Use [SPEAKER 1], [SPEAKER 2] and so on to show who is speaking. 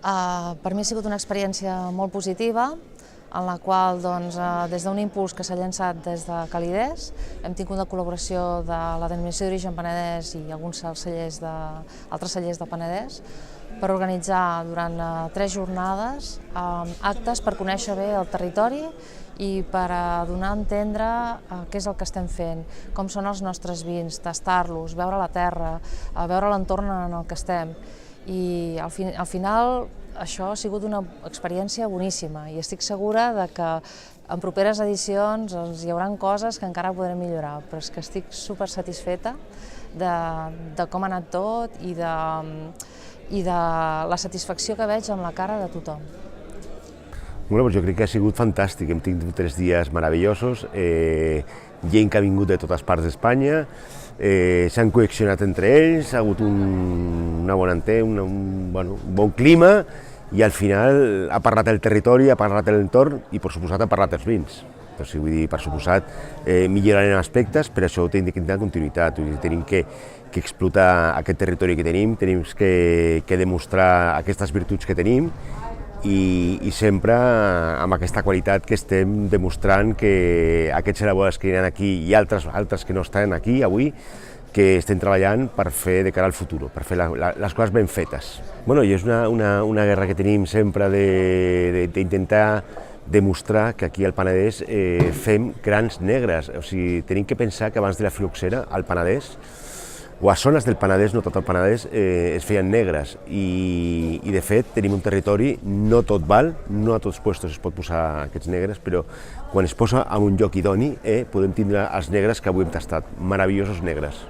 [SPEAKER 1] Per mi ha sigut una experiència molt positiva, en la qual des d'un impuls que s'ha llançat des de Calidés hem tingut la col·laboració de la Denominació d'Origen Penedès i alguns altres cellers de Penedès per organitzar durant 3 jornades actes per conèixer bé el territori i per donar a entendre què és el que estem fent, com són els nostres vins, tastar-los, veure la terra, veure l'entorn en el que estem. I al final això ha sigut una experiència boníssima i estic segura que en properes edicions hi haurà coses que encara podrem millorar, però és que estic super satisfeta de com ha anat tot i de la satisfacció que veig en la cara de tothom.
[SPEAKER 2] Bueno, jo crec que ha sigut fantàstic, hem tingut 3 dies meravellosos, gent que ha vingut de totes parts d'Espanya, s'han coaccionat entre ells, ha hagut una bona entesa, un bon clima i al final ha parlat el territori, ha parlat l'entorn i per suposat ha parlat els vins. O sigui, vull dir, per suposat millorarem aspectes, però això ho tenim que tenir continuïtat, tenim que explotar aquest territori que tenim que demostrar aquestes virtuts que tenim i sempre amb aquesta qualitat que estem demostrant que aquests elaboradors que hi ha aquí i altres que no estan aquí avui, que estem treballant per fer de cara al futur, per fer les coses ben fetes. Bueno, i és una guerra que tenim sempre d'intentar demostrar que aquí al Penedès fem grans negres, o sigui, tenim que pensar que abans de la filoxera al Penedès o a zones del Penedès, no tot el Penedès, es feien negres i de fet tenim un territori, no tot val, no a tots llocs es pot posar aquests negres, però quan es posa en un lloc idoni podem tindre els negres que avui hem tastat, meravellosos negres.